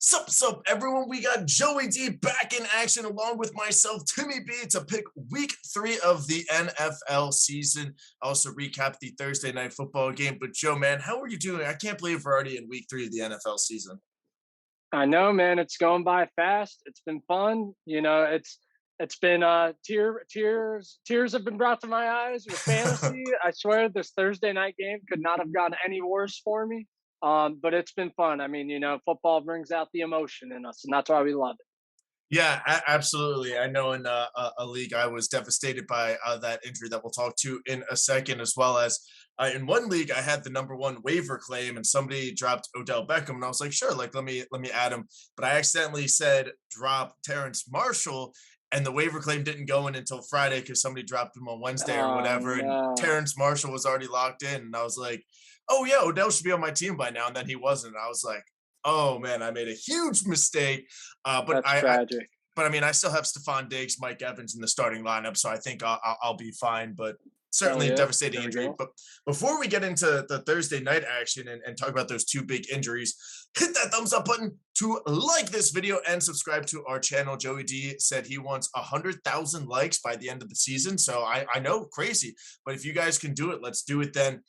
Sup, everyone. We got Joey D back in action along with myself, Timmy B, to pick week 3 of the NFL season. Also recap the Thursday night football game. But Joe, man, how are you doing? I can't believe we're already in week 3 of the NFL season. I know, man. It's going by fast. It's been fun. It's been tears have been brought to my eyes with fantasy. I swear this Thursday night game could not have gotten any worse for me. But it's been fun. I mean, football brings out the emotion in us, and that's why we love it. Yeah, absolutely. I know in a league I was devastated by that injury that we'll talk to in a second, as well as in one league I had the number one waiver claim and somebody dropped Odell Beckham, and I was like, sure, like let me add him, but I accidentally said drop Terrence Marshall, and the waiver claim didn't go in until Friday because somebody dropped him on Wednesday or Oh whatever, and no, Terrence Marshall was already locked in, and I was like, oh yeah, Odell should be on my team by now, and then he wasn't. And I was like, oh man, I made a huge mistake. But that's tragic. I mean, I still have Stephon Diggs, Mike Evans in the starting lineup, so I think I'll be fine. But Hell certainly a yeah, devastating there we injury. go. But before we get into the Thursday night action and talk about those two big injuries, hit that thumbs up button to like this video and subscribe to our channel. Joey D said he wants 100,000 likes by the end of the season. So I know, crazy, but if you guys can do it, let's do it then.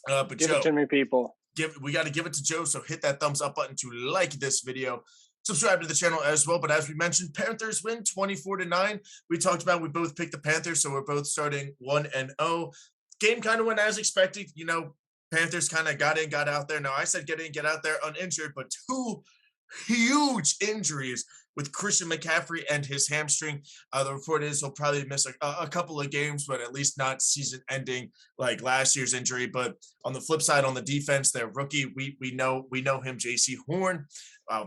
But Give it Joe, to me, people. we got to give it to Joe. So hit that thumbs up button to like this video. Subscribe to the channel as well. But as we mentioned, Panthers win 24-9. We talked about we both picked the Panthers, so we're both starting 1-0. Game kind of went as expected. Panthers kind of got in, got out there. Now I said get in, get out there uninjured, but two huge injuries with Christian McCaffrey and his hamstring. The report is he'll probably miss a couple of games, but at least not season ending like last year's injury. But on the flip side, on the defense, their rookie, we know him, J.C. Horn,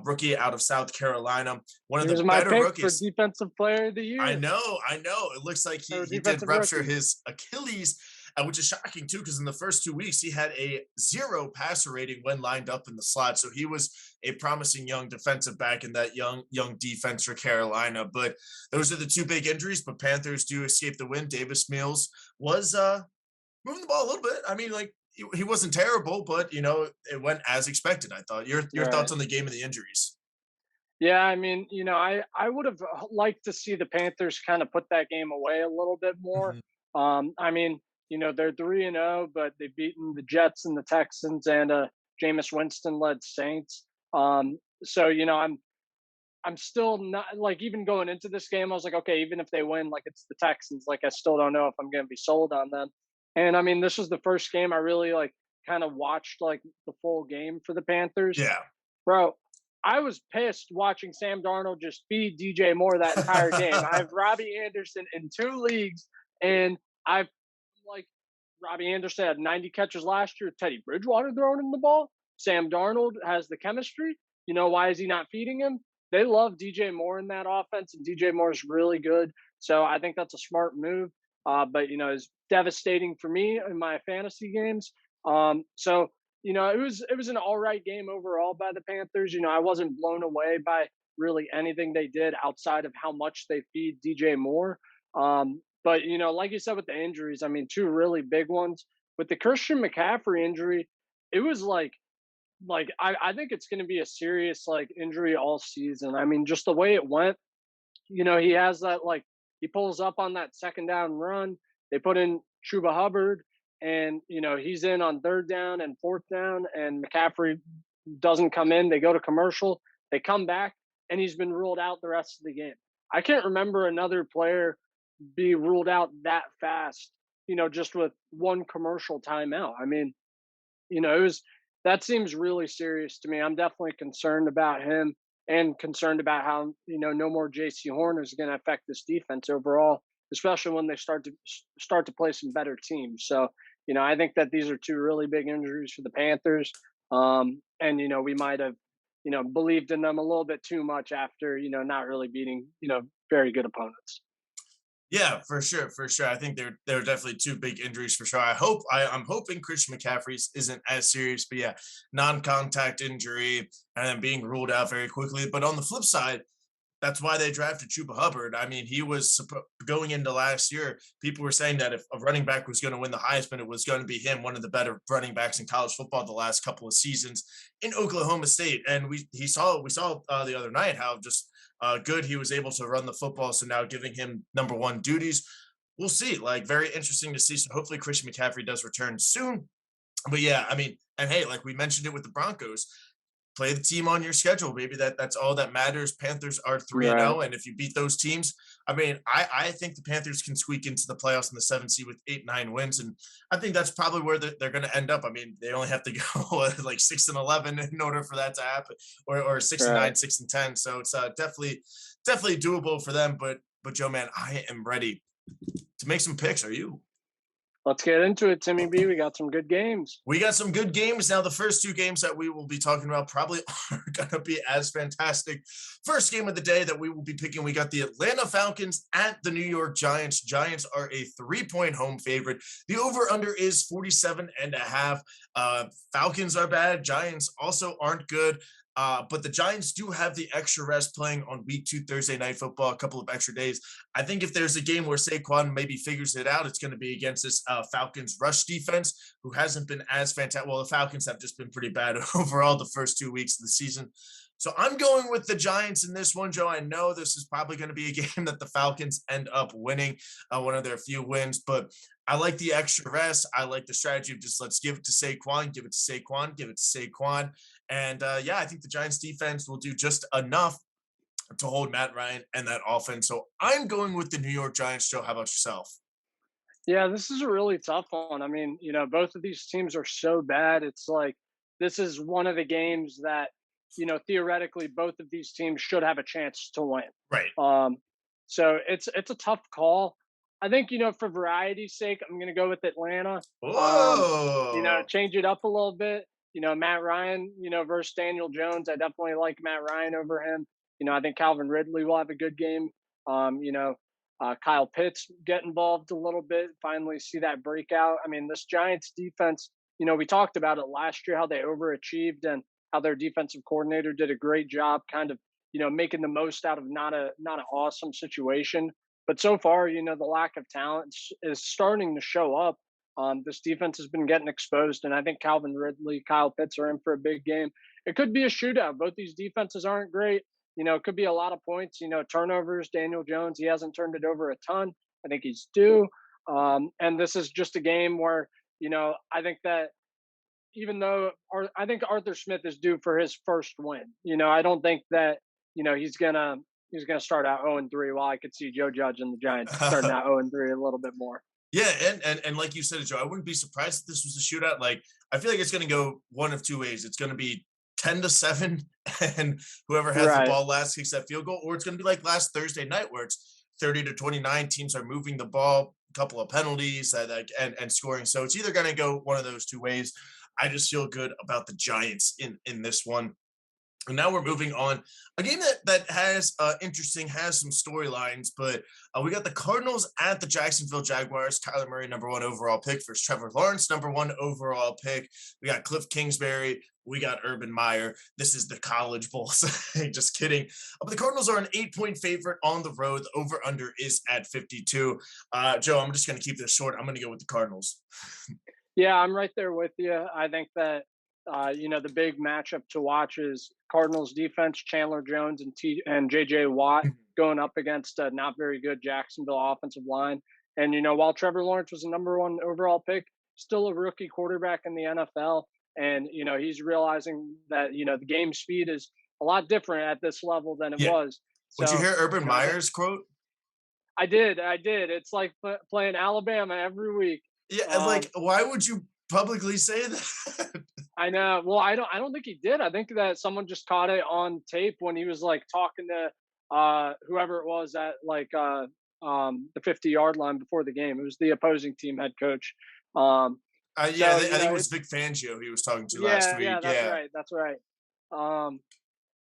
rookie out of South Carolina, one of He the was my better pick for rookies. defensive player of the I year know, I know. It looks like or he did defensive rupture rookie. his Achilles, which is shocking too, because in the first 2 weeks he had a 0 passer rating when lined up in the slot. So he was a promising young defensive back in that young defense for Carolina. But those are the two big injuries. But Panthers do escape the win. Davis Mills was moving the ball a little bit. I mean, like he wasn't terrible, but it went as expected. I thought. Your thoughts Right. on the game and the injuries? Yeah, I mean, I would have liked to see the Panthers kind of put that game away a little bit more. Mhm. I mean, they're 3-0, but they've beaten the Jets and the Texans and Jameis Winston led Saints. So I'm still not like even going into this game. I was like, okay, even if they win, like it's the Texans, like I still don't know if I'm going to be sold on them. And I mean, this was the first game I really like kind of watched like the full game for the Panthers. Yeah. Bro, I was pissed watching Sam Darnold just feed DJ Moore that entire game. I have Robbie Anderson in 2 leagues, and I've like Robbie Anderson had 90 catches last year. Teddy Bridgewater throwing him the ball. Sam Darnold has the chemistry. Why is he not feeding him? They love DJ Moore in that offense, and DJ Moore is really good. So I think that's a smart move. But it's devastating for me in my fantasy games. So it was an all right game overall by the Panthers. I wasn't blown away by really anything they did outside of how much they feed DJ Moore. But like you said with the injuries, I mean, two really big ones. With the Christian McCaffrey injury, it was like I think it's going to be a serious like injury all season. I mean, just the way it went, he has that like he pulls up on that second down run. They put in Chuba Hubbard, and he's in on third down and fourth down, and McCaffrey doesn't come in. They go to commercial. They come back, and he's been ruled out the rest of the game. I can't remember another player be ruled out that fast. Just with one commercial timeout. I mean, it was that seems really serious to me. I'm definitely concerned about him and concerned about how no more JC Horn is going to affect this defense overall, especially when they start to play some better teams. So I think that these are two really big injuries for the Panthers, and we might have believed in them a little bit too much after not really beating very good opponents. Yeah, for sure, for sure. I think they're definitely two big injuries for sure. I'm hoping Christian McCaffrey's isn't as serious, but yeah, non-contact injury and then being ruled out very quickly. But on the flip side, that's why they drafted Chuba Hubbard. I mean, he was going into last year. People were saying that if a running back was going to win the Heisman, it was going to be him, one of the better running backs in college football the last couple of seasons in Oklahoma State. And we saw the other night how just good he was able to run the football. So now giving him number one duties, we'll see. Like very interesting to see. So hopefully Christian McCaffrey does return soon. But yeah, I mean, and hey, like we mentioned it with the Broncos, play the team on your schedule. Maybe that's all that matters. Panthers are 3-0, and if you beat those teams, I mean, I think the Panthers can squeak into the playoffs in the 7th seed with 8-9 wins, and I think that's probably where they're going to end up. I mean, they only have to go like 6-11 in order for that to happen, or 6-9, 6-10. So it's definitely doable for them. But Joe, man, I am ready to make some picks. Are you? Let's get into it, Timmy B. We got some good games. We got some good games. Now, the first two games that we will be talking about probably aren't going to be as fantastic. First game of the day that we will be picking, we got the Atlanta Falcons at the New York Giants. Giants are a 3-point home favorite. The over-under is 47.5. Falcons are bad. Giants also aren't good. But the Giants do have the extra rest playing on week 2 Thursday Night Football, a couple of extra days. I think if there's a game where Saquon maybe figures it out, it's going to be against this Falcons rush defense, who hasn't been as fantastic. Well, the Falcons have just been pretty bad overall the first 2 weeks of the season. So I'm going with the Giants in this one, Joe. I know this is probably going to be a game that the Falcons end up winning, one of their few wins, but I like the extra rest. I like the strategy of just let's give it to Saquon, give it to Saquon, give it to Saquon. And yeah, I think the Giants defense will do just enough to hold Matt Ryan and that offense. So I'm going with the New York Giants. Joe, how about yourself? Yeah, this is a really tough one. I mean, both of these teams are so bad. It's like this is one of the games that, theoretically both of these teams should have a chance to win. Right. So it's a tough call. I think, for variety's sake, I'm going to go with Atlanta. Whoa. Change it up a little bit. Matt Ryan, versus Daniel Jones. I definitely like Matt Ryan over him. I think Calvin Ridley will have a good game. Kyle Pitts get involved a little bit, finally see that breakout. I mean, this Giants defense, we talked about it last year, how they overachieved and how their defensive coordinator did a great job kind of, making the most out of not an awesome situation. But so far, the lack of talent is starting to show up. This defense has been getting exposed, and I think Calvin Ridley, Kyle Pitts are in for a big game. It could be a shootout. Both these defenses aren't great. It could be a lot of points, turnovers. Daniel Jones, he hasn't turned it over a ton. I think he's due. And this is just a game where, I think that even though I think Arthur Smith is due for his first win, I don't think that, he's going to start out 0-3, while I could see Joe Judge and the Giants starting out 0-3 a little bit more. Yeah, and like you said, Joe, I wouldn't be surprised if this was a shootout. Like, I feel like it's going to go one of two ways. It's going to be 10-7, and whoever has the ball last kicks that field goal, or it's going to be like last Thursday night where it's 30-29. Teams are moving the ball, a couple of penalties, and scoring. So it's either going to go one of those two ways. I just feel good about the Giants in this one. And now we're moving on. A game that has has some storylines, but we got the Cardinals at the Jacksonville Jaguars. Kyler Murray, number 1 overall pick versus Trevor Lawrence, number 1 overall pick. We got Cliff Kingsbury. We got Urban Meyer. This is the College Bowl. Just kidding. But the Cardinals are an 8-point favorite on the road. The over-under is at 52. Joe, I'm just going to keep this short. I'm going to go with the Cardinals. Yeah, I'm right there with you. I think that the big matchup to watch is Cardinals defense, Chandler Jones and J.J. Watt going up against a not very good Jacksonville offensive line. And, while Trevor Lawrence was a number 1 overall pick, still a rookie quarterback in the NFL. And, he's realizing that, the game speed is a lot different at this level than it was. So, did you hear Urban Meyer's quote? I did. It's like playing Alabama every week. Yeah, like, why would you publicly say that? I know. Well, I don't think he did. I think that someone just caught it on tape when he was like talking to whoever it was at like the 50-yard line before the game. It was the opposing team head coach. I think it was Vic Fangio he was talking to last week. Yeah, that's right.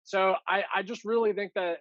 So I just really think that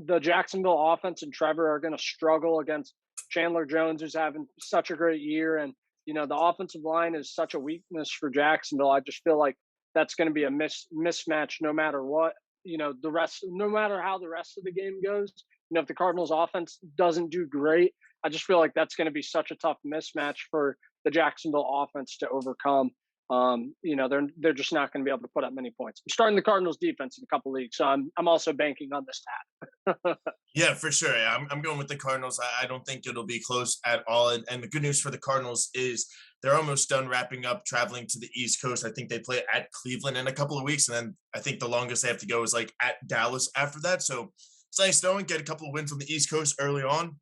the Jacksonville offense and Trevor are going to struggle against Chandler Jones, who's having such a great year, and the offensive line is such a weakness for Jacksonville. I just feel like that's going to be a mismatch no matter what. no matter how the rest of the game goes, if the Cardinals offense doesn't do great, I just feel like that's going to be such a tough mismatch for the Jacksonville offense to overcome. They're just not going to be able to put up many points. I'm starting the Cardinals defense in a couple leagues, so I'm also banking on this to happen. Yeah, for sure. Yeah, I'm going with the Cardinals. I don't think it'll be close at all. And the good news for the Cardinals is they're almost done wrapping up traveling to the East Coast. I think they play at Cleveland in a couple of weeks. And then I think the longest they have to go is like at Dallas after that. So it's nice knowing, get a couple of wins on the East Coast early on,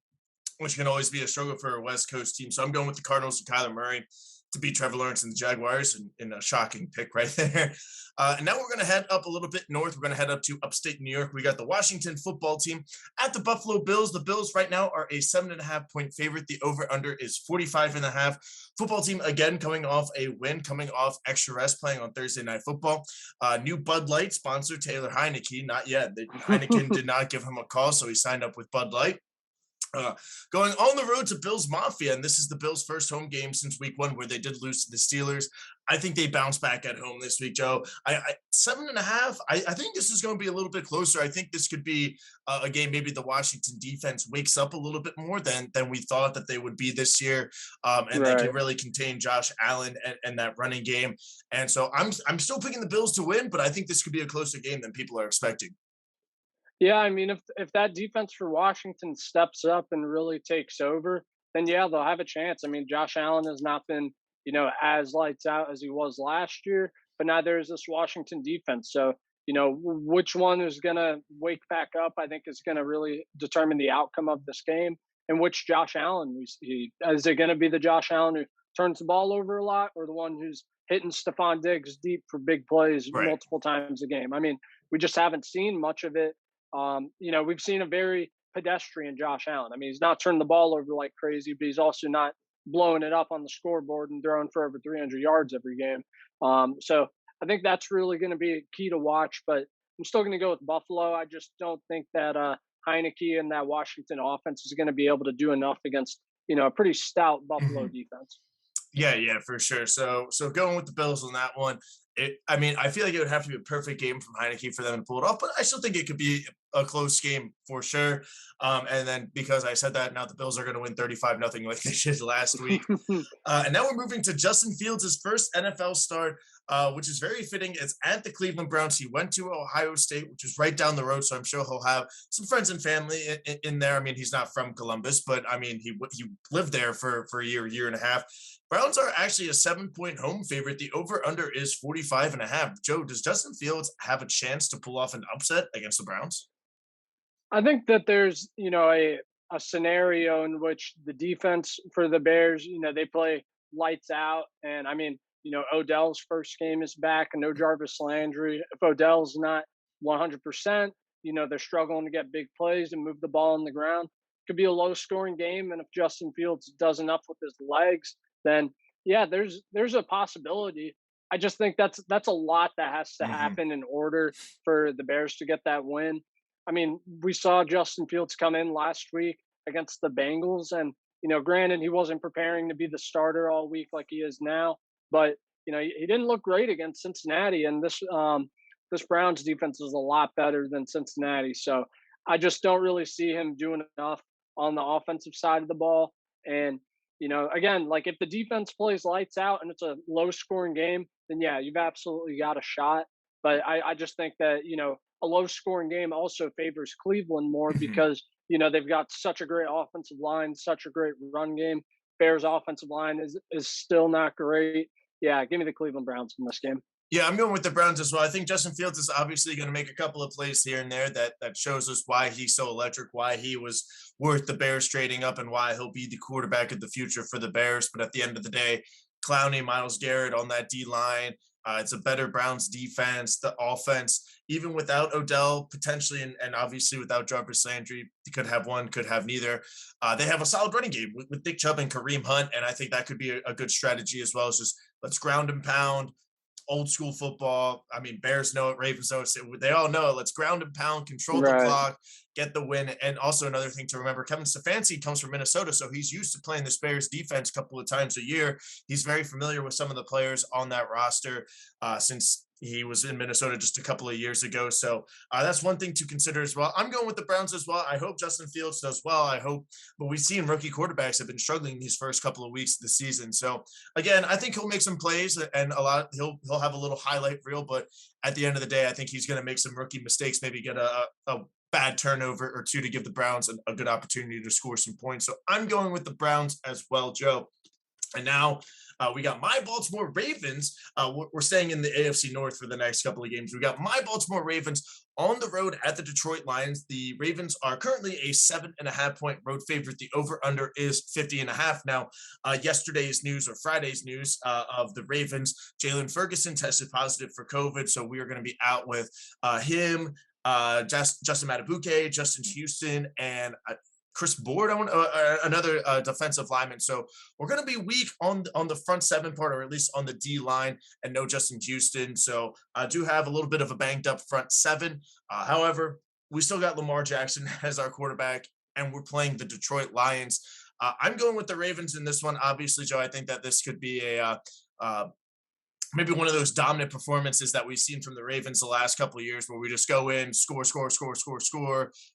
which can always be a struggle for a West Coast team. So I'm going with the Cardinals and Kyler Murray to beat Trevor Lawrence and the Jaguars in a shocking pick right there. And now we're going to head up a little bit north. We're going to head up to upstate New York. We got the Washington football team at the Buffalo Bills. The Bills right now are a 7.5-point favorite. The over-under is 45.5. Football team, again, coming off a win, coming off extra rest, playing on Thursday Night Football. New Bud Light sponsor, Taylor Heineke. Not yet. Heineken did not give him a call, so he signed up with Bud Light. Going on the road to Bills Mafia, and this is the Bills' first home game since week 1 where they did lose to the Steelers. I think they bounce back at home this week, Joe. 7.5. I think this is going to be a little bit closer. I think this could be a game maybe the Washington defense wakes up a little bit more than we thought that they would be this year, and they can really contain Josh Allen and that running game. And so I'm still picking the Bills to win, but I think this could be a closer game than people are expecting. Yeah, I mean, if that defense for Washington steps up and really takes over, then yeah, they'll have a chance. I mean, Josh Allen has not been, as lights out as he was last year, but now there's this Washington defense. So, which one is going to wake back up, I think is going to really determine the outcome of this game, and which Josh Allen we see. Is it going to be the Josh Allen who turns the ball over a lot, or the one who's hitting Stephon Diggs deep for big plays multiple times a game? I mean, we just haven't seen much of it. We've seen a very pedestrian Josh Allen. I mean, he's not turning the ball over like crazy, but he's also not blowing it up on the scoreboard and throwing for over 300 yards every game. So I think that's really going to be a key to watch, but I'm still going to go with Buffalo. I just don't think that Heineke and that Washington offense is going to be able to do enough against, a pretty stout Buffalo defense. Yeah, for sure. So going with the Bills on that one. I feel like it would have to be a perfect game from Heineke for them to pull it off, but I still think it could be a close game for sure. And then because I said that, now the Bills are going to win 35-0 like they did last week. And now we're moving to Justin Fields' first NFL start, which is very fitting. It's at the Cleveland Browns. He went to Ohio State, which is right down the road, so I'm sure he'll have some friends and family in there. I mean, he's not from Columbus, but I mean, he lived there for a year and a half. Browns are actually a 7-point home favorite. The over-under is 45.5. Joe, does Justin Fields have a chance to pull off an upset against the Browns? I think that there's, a scenario in which the defense for the Bears, they play lights out. And I mean, Odell's first game is back and no Jarvis Landry. If Odell's not 100%, they're struggling to get big plays and move the ball on the ground. It could be a low scoring game. And if Justin Fields does enough with his legs, then yeah, there's a possibility. I just think that's a lot that has to happen in order for the Bears to get that win. I mean, we saw Justin Fields come in last week against the Bengals, and granted he wasn't preparing to be the starter all week like he is now, but he didn't look great against Cincinnati, and this Browns defense is a lot better than Cincinnati. So I just don't really see him doing enough on the offensive side of the ball. And again, like if the defense plays lights out and it's a low scoring game, then yeah, you've absolutely got a shot. But I just think that, a low scoring game also favors Cleveland more because, they've got such a great offensive line, such a great run game. Bears offensive line is still not great. Yeah, give me the Cleveland Browns in this game. Yeah, I'm going with the Browns as well. I think Justin Fields is obviously going to make a couple of plays here and there that shows us why he's so electric, why he was worth the Bears trading up, and why he'll be the quarterback of the future for the Bears. But at the end of the day, Clowney, Myles Garrett on that D-line, it's a better Browns defense. The offense, even without Odell potentially, and obviously without Jarvis Landry, could have one, could have neither. They have a solid running game with Nick Chubb and Kareem Hunt, and I think that could be a good strategy as well. It's just let's ground and pound. Old school football. I mean, Bears know it, Ravens know it. They all know it. Let's ground and pound, control the clock, get the win. And also another thing to remember, Kevin Stefanski comes from Minnesota, so he's used to playing the Bears defense a couple of times a year. He's very familiar with some of the players on that roster since He was in Minnesota just a couple of years ago. So that's one thing to consider as well. I'm going with the Browns as well. I hope Justin Fields does well. I hope, but we've seen rookie quarterbacks have been struggling these first couple of weeks of the season. So again, I think he'll make some plays and he'll have a little highlight reel, but at the end of the day, I think he's going to make some rookie mistakes, maybe get a bad turnover or two to give the Browns a good opportunity to score some points. So I'm going with the Browns as well, Joe. And now we got my Baltimore Ravens. We're staying in the AFC North for the next couple of games. We got my Baltimore Ravens on the road at the Detroit Lions. The Ravens are currently a 7.5-point road favorite. The over-under is 50.5. Now, yesterday's news or Friday's news of the Ravens, Jalen Ferguson tested positive for COVID. So we are going to be out with him, Justin Matabuke, Justin Houston, and Chris Board, another defensive lineman. So we're going to be weak on the front seven part, or at least on the D line, and no Justin Houston. So I do have a little bit of a banged up front seven. However, we still got Lamar Jackson as our quarterback, and we're playing the Detroit Lions. I'm going with the Ravens in this one. Obviously, Joe, I think that this could be a maybe one of those dominant performances that we've seen from the Ravens the last couple of years, where we just go in, score,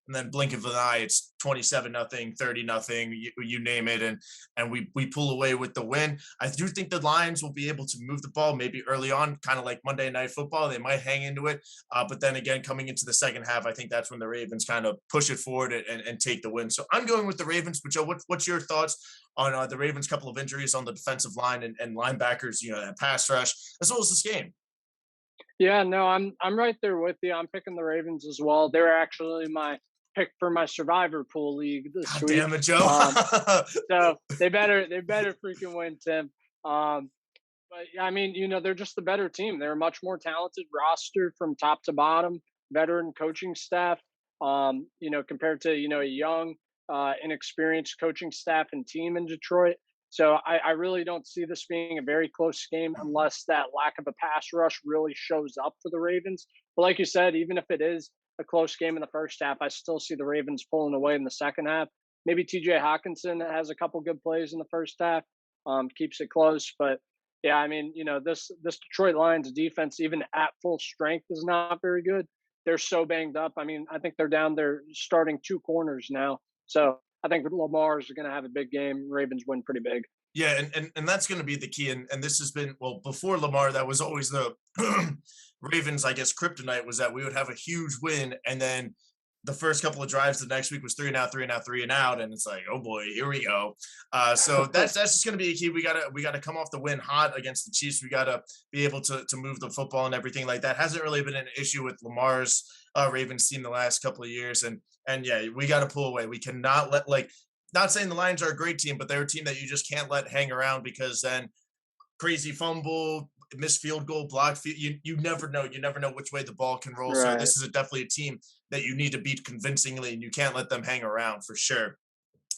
and then blink of an eye, it's 27-0, 30-0, you name it, and we pull away with the win. I do think the Lions will be able to move the ball maybe early on, kind of like Monday Night Football. They might hang into it, but then again, coming into the second half, I think that's when the Ravens kind of push it forward and take the win. So I'm going with the Ravens. But Joe, what's your thoughts on the Ravens' couple of injuries on the defensive line and linebackers, that pass rush, as well as this game? Yeah, no, I'm right there with you. I'm picking the Ravens as well. They're actually my pick for my survivor pool league this God week. damn it, Joe. So they better freaking win, Tim. But I mean, they're just the better team. They're a much more talented roster from top to bottom, veteran coaching staff. Compared to a young, inexperienced coaching staff and team in Detroit. So I really don't see this being a very close game unless that lack of a pass rush really shows up for the Ravens. But like you said, even if it is a close game in the first half, I still see the Ravens pulling away in the second half. Maybe TJ Hawkinson has a couple good plays in the first half, keeps it close. But yeah, I mean, this Detroit Lions defense, even at full strength, is not very good. They're so banged up. I mean, I think they're down there starting two corners now. So I think Lamar's going to have a big game. Ravens win pretty big. Yeah, and that's going to be the key. And this has been, well, before Lamar, that was always the Ravens, I guess, kryptonite, was that we would have a huge win, and then the first couple of drives the next week was 3 and out, 3 and out, 3 and out, and it's like, oh boy, here we go. So that's just going to be a key. We gotta come off the win hot against the Chiefs. We gotta be able to move the football and everything like that. Hasn't really been an issue with Lamar's Ravens team the last couple of years, and yeah, we got to pull away. We cannot let, not saying the Lions are a great team, but they're a team that you just can't let hang around, because then crazy fumble, missed field goal, blocked field. You never know. You never know which way the ball can roll. Right. So this is definitely a team that you need to beat convincingly, and you can't let them hang around for sure.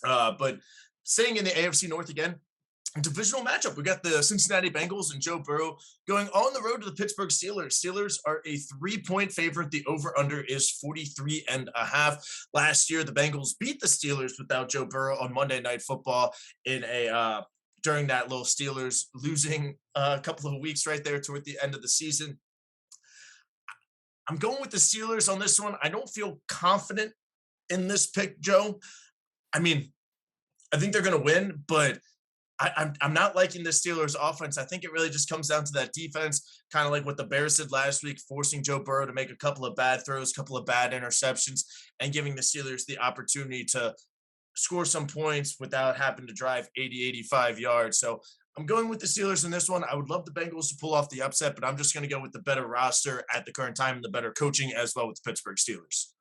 But staying in the AFC North again, divisional matchup. We got the Cincinnati Bengals and Joe Burrow going on the road to the Pittsburgh Steelers. Steelers are a 3-point favorite. The over-under is 43.5. Last year, the Bengals beat the Steelers without Joe Burrow on Monday Night Football in a during that little Steelers losing a couple of weeks right there toward the end of the season. I'm going with the Steelers on this one. I don't feel confident in this pick, Joe. I mean, I think they're going to win, but I'm not liking the Steelers offense. I think it really just comes down to that defense, kind of like what the Bears did last week, forcing Joe Burrow to make a couple of bad throws, a couple of bad interceptions, and giving the Steelers the opportunity to score some points without having to drive 80, 85 yards. So I'm going with the Steelers in this one. I would love the Bengals to pull off the upset, but I'm just going to go with the better roster at the current time and the better coaching as well with the Pittsburgh Steelers.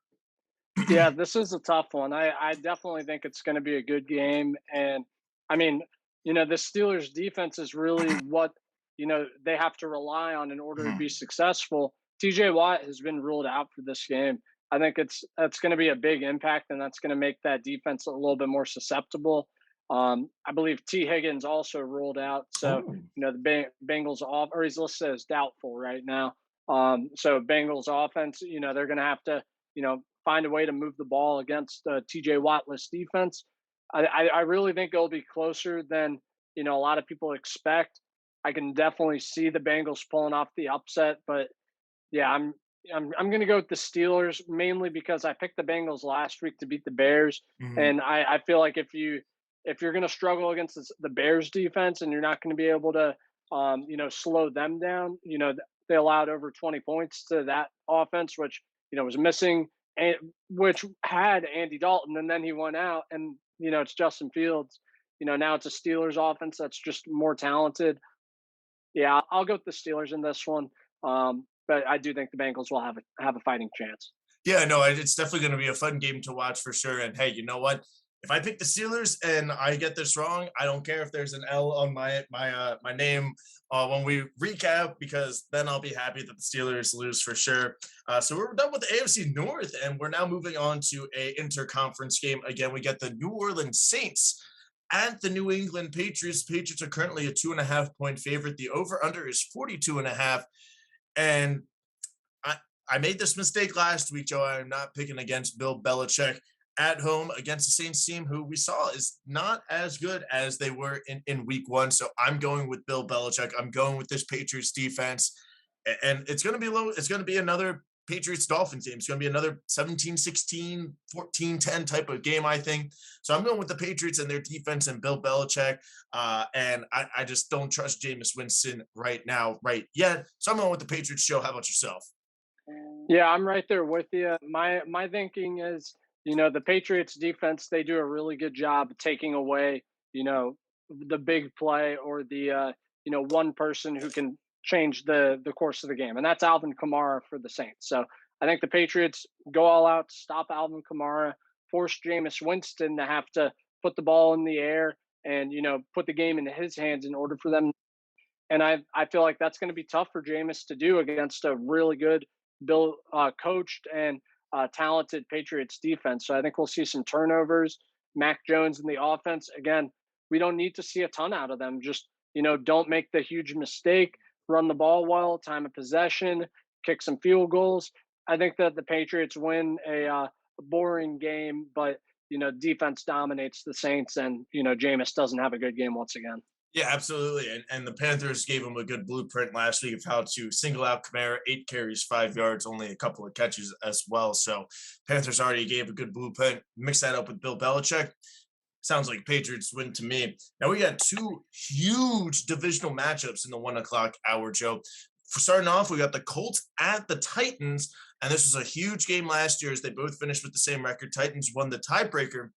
Yeah, this is a tough one. I definitely think it's going to be a good game. And I mean, the Steelers defense is really what, they have to rely on in order to be successful. TJ Watt has been ruled out for this game. I think that's going to be a big impact, and that's going to make that defense a little bit more susceptible. I believe T. Higgins also ruled out. So, the Bengals off, or he's listed as doubtful right now. So Bengals offense, they're going to have to, find a way to move the ball against TJ Wattless defense. I really think it'll be closer than, a lot of people expect. I can definitely see the Bengals pulling off the upset, but yeah, I'm gonna go with the Steelers mainly because I picked the Bengals last week to beat the Bears, Mhm. and I feel like if you're gonna struggle against the Bears defense and you're not gonna be able to slow them down, they allowed over 20 points to that offense, which was missing, and which had Andy Dalton, and then he went out, and it's Justin Fields. Now it's a Steelers offense that's just more talented. Yeah, I'll go with the Steelers in this one. But I do think the Bengals will have a fighting chance. Yeah, no, it's definitely going to be a fun game to watch for sure. And hey, you know what? If I pick the Steelers and I get this wrong, I don't care if there's an L on my name when we recap, because then I'll be happy that the Steelers lose for sure. So we're done with the AFC North, and we're now moving on to a interconference game. Again, we get the New Orleans Saints at the New England Patriots. Patriots are currently a 2.5 point favorite. The over under is 42.5. And I made this mistake last week, Joe. I'm not picking against Bill Belichick at home against the Saints team, who we saw is not as good as they were in week one. So I'm going with Bill Belichick. I'm going with this Patriots defense. And it's going to be low. It's going to be another Patriots Dolphins game. It's going to be another 17-16, 14-10 type of game, I think. So I'm going with the Patriots and their defense and Bill Belichick. And I just don't trust Jameis Winston right now, right yet. So I'm going with the Patriots. Joe, how about yourself? Yeah, I'm right there with you. My thinking is, the Patriots defense, they do a really good job taking away, the big play or the one person who can change the course of the game. And that's Alvin Kamara for the Saints. So I think the Patriots go all out to stop Alvin Kamara, force Jameis Winston to have to put the ball in the air and, put the game into his hands in order for them. And I feel like that's going to be tough for Jameis to do against a really good Bill coached and talented Patriots defense. So I think we'll see some turnovers. Mac Jones in the offense again. We don't need to see a ton out of them. Just don't make the huge mistake. Run the ball well. Time of possession. Kick some field goals. I think that the Patriots win a boring game, but defense dominates the Saints, and Jameis doesn't have a good game once again. Yeah, absolutely. And the Panthers gave him a good blueprint last week of how to single out Kamara, 8 carries, 5 yards, only a couple of catches as well. So Panthers already gave a good blueprint. Mix that up with Bill Belichick. Sounds like Patriots win to me. Now we got two huge divisional matchups in the 1 o'clock hour, Joe. For starting off, we got the Colts at the Titans. And this was a huge game last year as they both finished with the same record. Titans won the tiebreaker.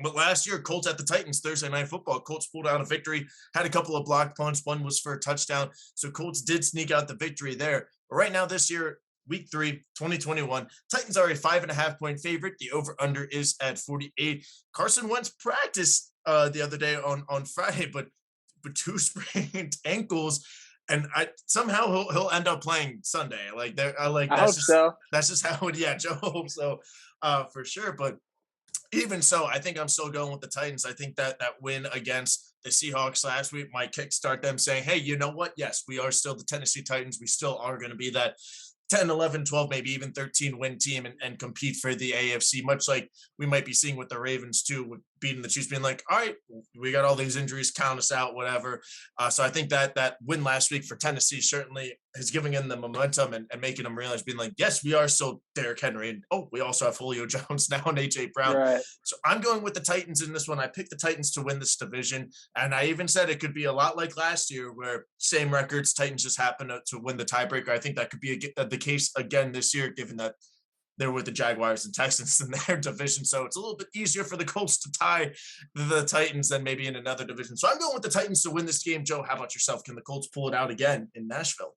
But last year, Colts at the Titans, Thursday Night Football, Colts pulled out a victory, had a couple of blocked punts. One was for a touchdown. So Colts did sneak out the victory there. But right now, this year, week 3, 2021, Titans are a 5.5 point favorite. The over-under is at 48. Carson Wentz practiced the other day on Friday, but two sprained ankles. And somehow he'll end up playing Sunday. Like I like I hope so. that's just how it. Yeah, Joe hope so for sure. But even so, I think I'm still going with the Titans. I think that win against the Seahawks last week might kickstart them saying, hey, you know what? Yes, we are still the Tennessee Titans. We still are going to be that 10, 11, 12, maybe even 13 win team and compete for the AFC, much like we might be seeing with the Ravens too, with beating the Chiefs, being like, all right, we got all these injuries, count us out, whatever. So I think that win last week for Tennessee certainly is giving them the momentum and making them realize, being like, yes, we are still Derrick Henry. And we also have Julio Jones now and AJ Brown. Right. So I'm going with the Titans in this one. I picked the Titans to win this division. And I even said it could be a lot like last year where same records, Titans just happen to win the tiebreaker. I think that could be the case again this year, given that they're with the Jaguars and Texans in their division. So it's a little bit easier for the Colts to tie the Titans than maybe in another division. So I'm going with the Titans to win this game. Joe, how about yourself? Can the Colts pull it out again in Nashville?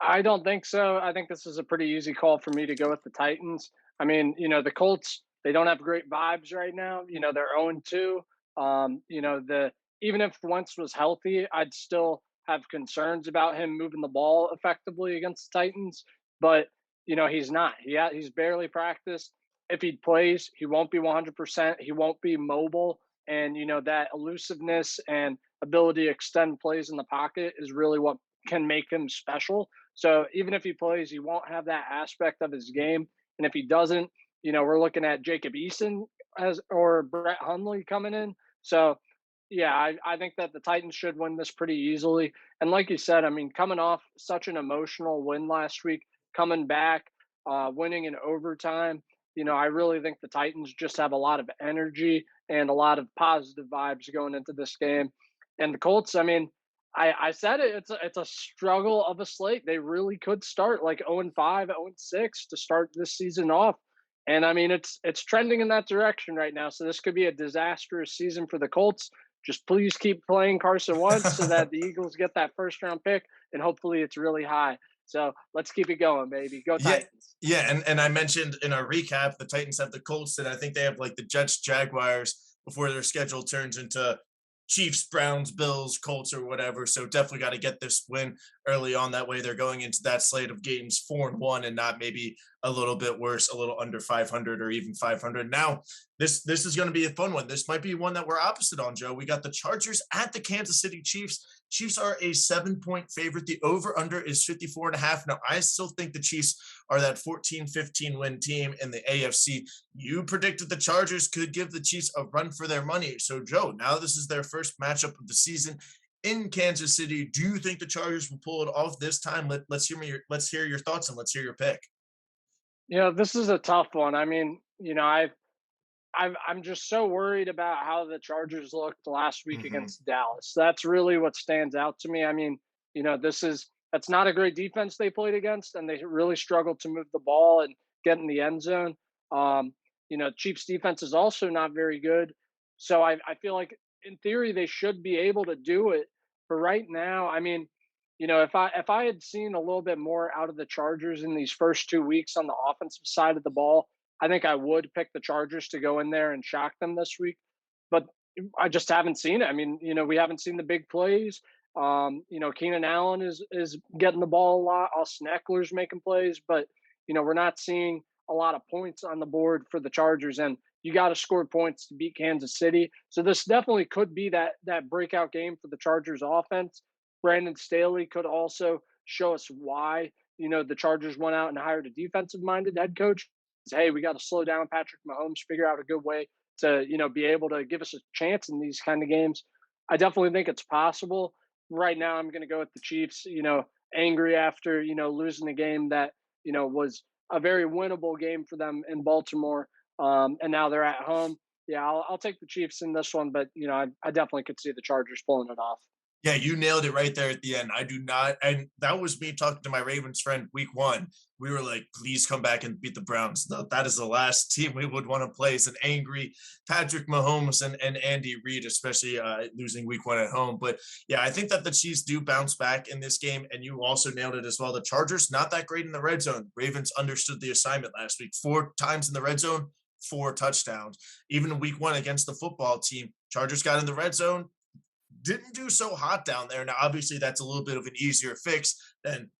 I don't think so. I think this is a pretty easy call for me to go with the Titans. I mean, the Colts, they don't have great vibes right now. They're 0-2. The even if Wentz was healthy, I'd still have concerns about him moving the ball effectively against the Titans. But he's not. He's barely practiced. If he plays, he won't be 100%. He won't be mobile, and that elusiveness and ability to extend plays in the pocket is really what can make him special. So even if he plays, he won't have that aspect of his game. And if he doesn't, we're looking at Jacob Eason or Brett Hundley coming in. So, Yeah, I think that the Titans should win this pretty easily. And like you said, I mean, coming off such an emotional win last week, coming back, winning in overtime, I really think the Titans just have a lot of energy and a lot of positive vibes going into this game. And the Colts, I mean, I said it, it's a struggle of a slate. They really could start like 0-5, 0-6 to start this season off. And I mean, it's trending in that direction right now. So this could be a disastrous season for the Colts. Just please keep playing Carson Wentz so that the Eagles get that first round pick, and hopefully it's really high. So let's keep it going, baby. Go Yeah, Titans. yeah, and I mentioned in our recap the Titans have the Colts, and I think they have like the Jets, Jaguars before their schedule turns into Chiefs, Browns, Bills, Colts, or whatever. So definitely got to get this win early on. That way they're going into that slate of games 4-1 and not maybe a little bit worse, a little under 500 or even 500. Now, this is going to be a fun one. This might be one that we're opposite on, Joe. We got the Chargers at the Kansas City Chiefs. Chiefs are a 7-point favorite. The over-under is 54.5. Now, I still think the Chiefs are that 14-15 win team in the AFC. You predicted the Chargers could give the Chiefs a run for their money. So, Joe, now this is their first matchup of the season in Kansas City. Do you think the Chargers will pull it off this time? Let's hear your thoughts and let's hear your pick. This is a tough one. I mean, I'm just so worried about how the Chargers looked last week Mm-hmm. against Dallas. That's really what stands out to me. I mean, that's not a great defense they played against, and they really struggled to move the ball and get in the end zone. Chiefs defense is also not very good. So I feel like in theory they should be able to do it. But right now, I mean, if I had seen a little bit more out of the Chargers in these first 2 weeks on the offensive side of the ball, I think I would pick the Chargers to go in there and shock them this week. But I just haven't seen it. I mean, we haven't seen the big plays. Keenan Allen is getting the ball a lot. Austin Eckler's making plays, but we're not seeing a lot of points on the board for the Chargers, and you got to score points to beat Kansas City. So this definitely could be that breakout game for the Chargers offense. Brandon Staley could also show us why the Chargers went out and hired a defensive-minded head coach. Hey, we got to slow down Patrick Mahomes, figure out a good way to be able to give us a chance in these kind of games. I definitely think it's possible. Right now, I'm going to go with the Chiefs. Angry after losing a game that was a very winnable game for them in Baltimore, and now they're at home. Yeah, I'll take the Chiefs in this one, but I definitely could see the Chargers pulling it off. Yeah, you nailed it right there at the end. I do not, and that was me talking to my Ravens friend week one. We were like, please come back and beat the Browns. That is the last team we would want to play. It's an angry Patrick Mahomes and Andy Reid, especially losing week one at home. But yeah, I think that the Chiefs do bounce back in this game, and you also nailed it as well. The Chargers, not that great in the red zone. Ravens understood the assignment last week. 4 times in the red zone, 4 touchdowns. Even in week one against the football team, Chargers got in the red zone, didn't do so hot down there. Now, obviously, that's a little bit of an easier fix than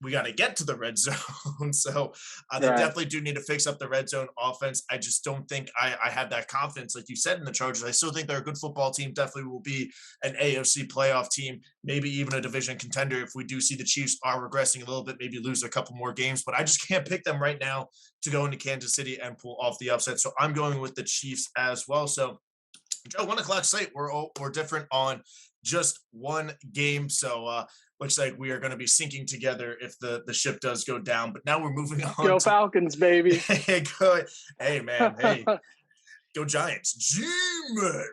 we got to get to the red zone. So they Right. definitely do need to fix up the red zone offense. I just don't think I have that confidence, like you said, in the Chargers. I still think they're a good football team. Definitely will be an AFC playoff team, maybe even a division contender if we do see the Chiefs are regressing a little bit, maybe lose a couple more games. But I just can't pick them right now to go into Kansas City and pull off the upset. So I'm going with the Chiefs as well. So Joe, 1 o'clock slate. We're different on just one game, so looks like we are going to be syncing together if the ship does go down. But now we're moving on Go to Falcons, baby. hey, hey man, hey, go Giants, G-Man.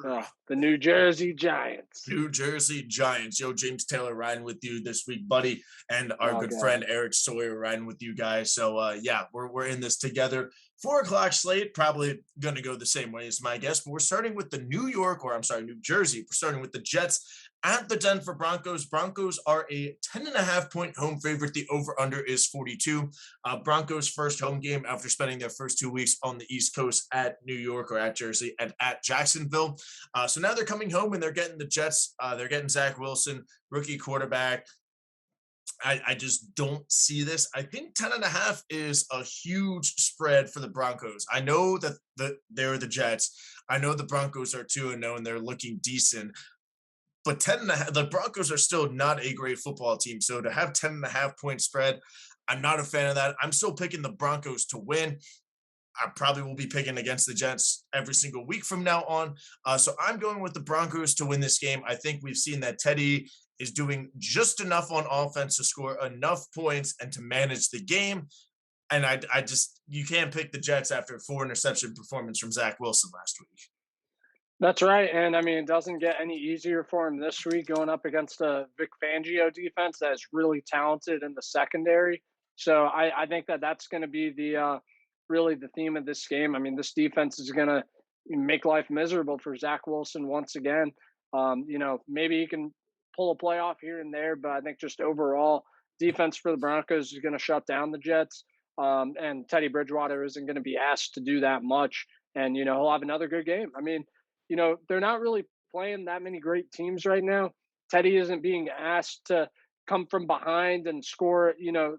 Oh, the New Jersey Giants. New Jersey Giants. Yo, James Taylor riding with you this week, buddy, and our Oh, good God. friend Eric Sawyer riding with you guys. So yeah, we're in this together. 4 o'clock slate, probably gonna go the same way as my guess, but we're starting with the New Jersey. We're starting with the Jets at the Denver Broncos. Broncos are a 10.5-point home favorite. The over-under is 42. Broncos' first home game after spending their first 2 weeks on the East Coast at New York or at Jersey and at Jacksonville. So now they're coming home and they're getting the Jets. They're getting Zach Wilson, rookie quarterback. I just don't see this. I think 10.5 is a huge spread for the Broncos. I know that they're the Jets. I know the Broncos are 2-0 and they're looking decent. But 10.5, the Broncos are still not a great football team. So to have 10.5 point spread, I'm not a fan of that. I'm still picking the Broncos to win. I probably will be picking against the Jets every single week from now on. So I'm going with the Broncos to win this game. I think we've seen that Teddy is doing just enough on offense to score enough points and to manage the game. And I just, you can't pick the Jets after a 4 interception performance from Zach Wilson last week. That's right, and I mean, it doesn't get any easier for him this week going up against a Vic Fangio defense that's really talented in the secondary. So I think that that's going to be the really the theme of this game. I mean, this defense is going to make life miserable for Zach Wilson once again. Maybe he can pull a playoff here and there, but I think just overall defense for the Broncos is going to shut down the Jets. And Teddy Bridgewater isn't going to be asked to do that much, and he'll have another good game. I mean, they're not really playing that many great teams right now. Teddy isn't being asked to come from behind and score,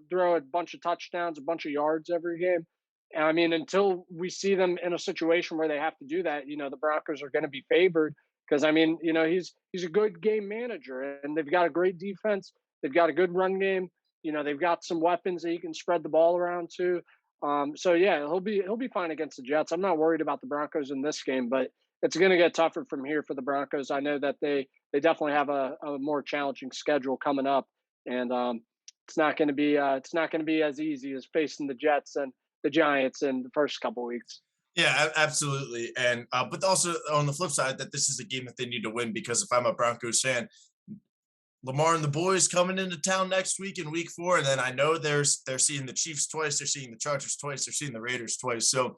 throw a bunch of touchdowns, a bunch of yards every game. And I mean, until we see them in a situation where they have to do that, the Broncos are going to be favored because I mean, he's a good game manager and they've got a great defense. They've got a good run game. They've got some weapons that he can spread the ball around to. So yeah, he'll be fine against the Jets. I'm not worried about the Broncos in this game, but it's going to get tougher from here for the Broncos. I know that they definitely have a more challenging schedule coming up, and it's not going to be as easy as facing the Jets and the Giants in the first couple of weeks. Yeah, absolutely. And but also on the flip side, that this is a game that they need to win because if I'm a Broncos fan, Lamar and the boys coming into town next week in week 4, and then I know they're seeing the Chiefs twice, they're seeing the Chargers twice, they're seeing the Raiders twice. So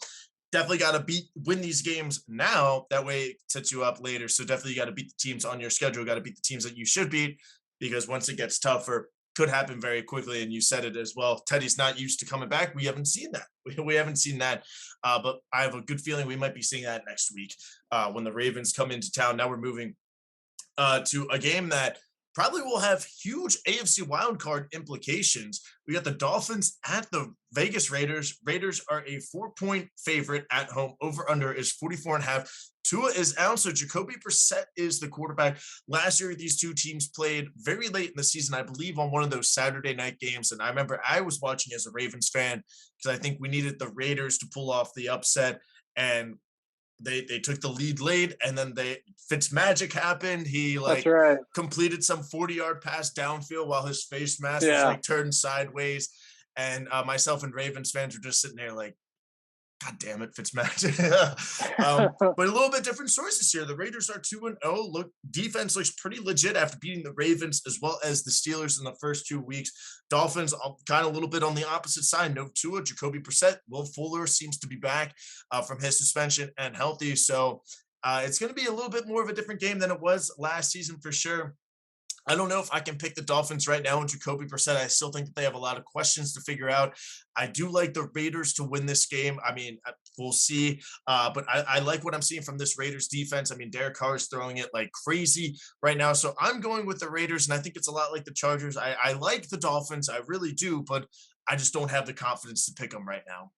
definitely got to win these games now. That way it sets you up later. So definitely got to beat the teams on your schedule. Got to beat the teams that you should beat because once it gets tougher, could happen very quickly. And you said it as well. Teddy's not used to coming back. We haven't seen that. We haven't seen that. But I have a good feeling we might be seeing that next week when the Ravens come into town. Now we're moving to a game that probably will have huge AFC wildcard implications. We got the Dolphins at the Vegas Raiders. Raiders are a 4-point favorite at home. Over under is 44.5. Tua is out, so Jacoby Brissett is the quarterback. Last year, these two teams played very late in the season, I believe, on one of those Saturday night games. And I remember I was watching as a Ravens fan because I think we needed the Raiders to pull off the upset. And they took the lead late, and then Fitz magic happened. He completed some 40-yard pass downfield while his face mask was turned sideways. And myself and Ravens fans were just sitting there like, God damn it, Fitzmagic. But a little bit different sources here. The Raiders are 2-0. Look, defense looks pretty legit after beating the Ravens as well as the Steelers in the first 2 weeks. Dolphins kind of a little bit on the opposite side. No Tua, Jacoby Brissett. Will Fuller seems to be back from his suspension and healthy. So it's going to be a little bit more of a different game than it was last season for sure. I don't know if I can pick the Dolphins right now and Jacoby Brissett. I still think that they have a lot of questions to figure out. I do like the Raiders to win this game. I mean, we'll see. But I like what I'm seeing from this Raiders defense. I mean, Derek Carr is throwing it like crazy right now. So I'm going with the Raiders, and I think it's a lot like the Chargers. I like the Dolphins. I really do, but I just don't have the confidence to pick them right now.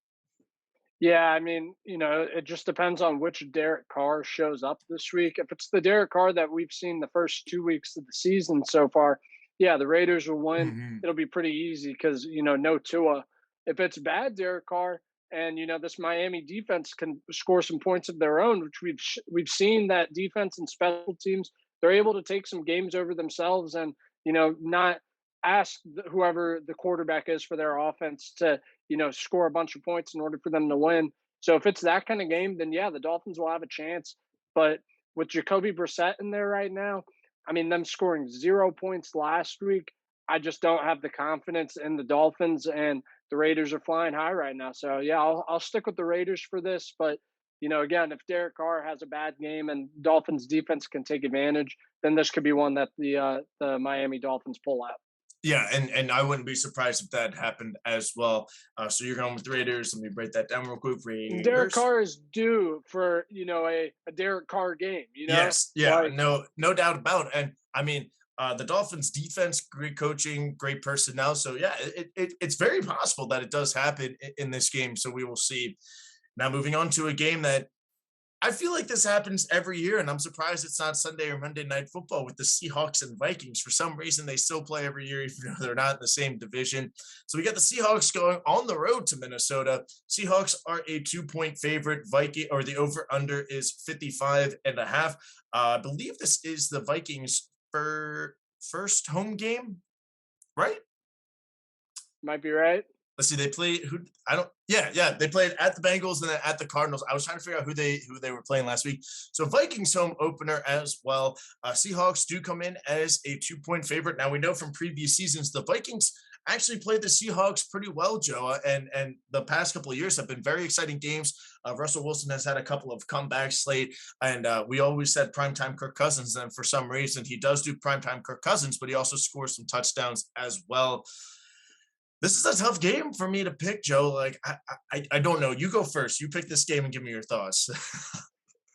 Yeah, I mean, it just depends on which Derek Carr shows up this week. If it's the Derek Carr that we've seen the first 2 weeks of the season so far, yeah, the Raiders will win. Mm-hmm. It'll be pretty easy because, no Tua. If it's bad Derek Carr and, this Miami defense can score some points of their own, which we've seen that defense and special teams, they're able to take some games over themselves and, not ask whoever the quarterback is for their offense to, score a bunch of points in order for them to win. So if it's that kind of game, then yeah, the Dolphins will have a chance. But with Jacoby Brissett in there right now, I mean, them scoring 0 points last week, I just don't have the confidence in the Dolphins, and the Raiders are flying high right now. So yeah, I'll stick with the Raiders for this. But again, if Derek Carr has a bad game and Dolphins defense can take advantage, then this could be one that the Miami Dolphins pull out. Yeah, and I wouldn't be surprised if that happened as well. So you're going with the Raiders. Let me break that down real quick. Raiders. Derek Carr is due for a Derek Carr game. Yes, yeah, no doubt about it. And I mean, the Dolphins defense, great coaching, great personnel. So yeah, it's very possible that it does happen in this game. So we will see. Now moving on to a game that I feel like this happens every year, and I'm surprised it's not Sunday or Monday Night Football with the Seahawks and Vikings. For some reason, they still play every year, even though they're not in the same division. So we got the Seahawks going on the road to Minnesota. Seahawks are a 2-point favorite. Viking or the over/under is 55.5. I believe this is the Vikings' first home game, right? Might be right. Let's see, they played who I don't yeah, they played at the Bengals and then at the Cardinals. I was trying to figure out who they were playing last week. So Vikings home opener as well. Seahawks do come in as a 2-point favorite. Now we know from previous seasons the Vikings actually played the Seahawks pretty well, Joe, and the past couple of years have been very exciting games. Russell Wilson has had a couple of comebacks late, and we always said primetime Kirk Cousins, and for some reason he does do primetime Kirk Cousins, but he also scores some touchdowns as well. This is a tough game for me to pick, Joe. Like, I don't know. You go first. You pick this game and give me your thoughts.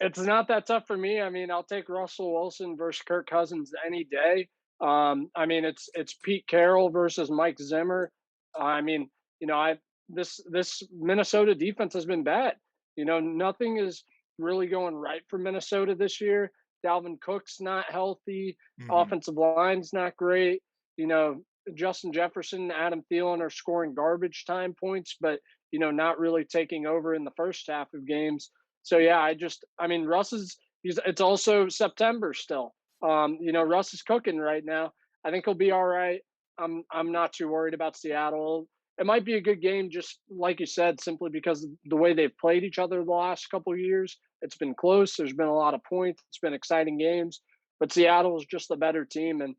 It's not that tough for me. I mean, I'll take Russell Wilson versus Kirk Cousins any day. I mean, it's Pete Carroll versus Mike Zimmer. I mean, I this Minnesota defense has been bad. Nothing is really going right for Minnesota this year. Dalvin Cook's not healthy. Mhm. Offensive line's not great. You know, Justin Jefferson, Adam Thielen are scoring garbage time points, but not really taking over in the first half of games. So yeah, I mean, it's also September still. Russ is cooking right now. I think he'll be all right. I'm not too worried about Seattle. It might be a good game, just like you said, simply because of the way they've played each other the last couple of years. It's been close. There's been a lot of points. It's been exciting games, but Seattle is just the better team, and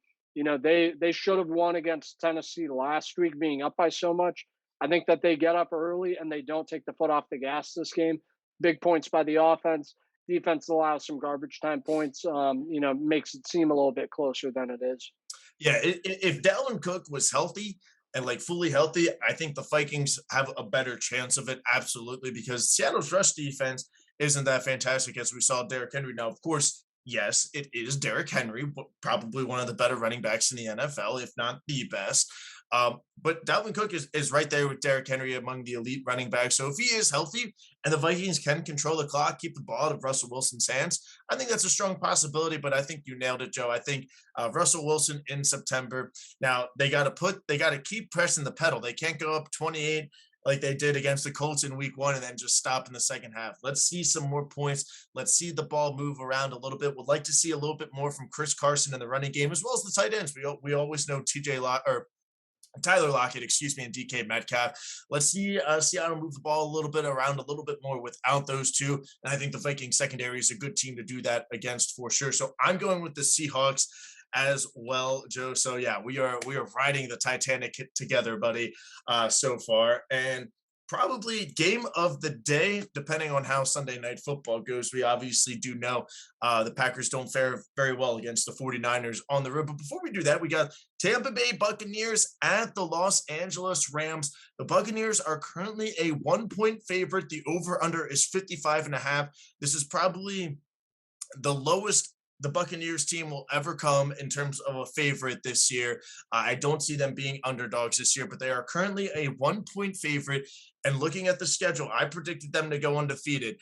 they should have won against Tennessee last week, being up by so much. I think that they get up early and they don't take the foot off the gas this game. Big points by the offense. Defense allows some garbage time points. Makes it seem a little bit closer than it is. Yeah, if Dalvin Cook was healthy and like fully healthy, I think the Vikings have a better chance of it. Absolutely, because Seattle's rush defense isn't that fantastic as we saw Derrick Henry. Now, of course, yes, it is Derrick Henry, probably one of the better running backs in the NFL, if not the best. But Dalvin Cook is right there with Derrick Henry among the elite running backs. So if he is healthy and the Vikings can control the clock, keep the ball out of Russell Wilson's hands, I think that's a strong possibility. But I think you nailed it, Joe. I think Russell Wilson in September. Now they got to keep pressing the pedal. They can't go up 28 like they did against the Colts in week one and then just stop in the second half. Let's see some more points. Let's see the ball move around a little bit. Would like to see a little bit more from Chris Carson in the running game, as well as the tight ends. We always know TJ Lock or Tyler Lockett, excuse me, and DK Metcalf. Let's see Seattle move the ball a little bit around a little bit more without those two. And I think the Viking secondary is a good team to do that against for sure. So I'm going with the Seahawks as well, Joe. So yeah, we are riding the Titanic together, buddy, so far. And probably game of the day, depending on how Sunday Night Football goes. We obviously do know the Packers don't fare very well against the 49ers on the road. But before we do that, we got Tampa Bay Buccaneers at the Los Angeles Rams. The Buccaneers are currently a 1-point favorite. The over-under is 55.5. This is probably the lowest the Buccaneers team will ever come in terms of a favorite this year. I don't see them being underdogs this year, but they are currently a 1-point favorite. And looking at the schedule, I predicted them to go undefeated.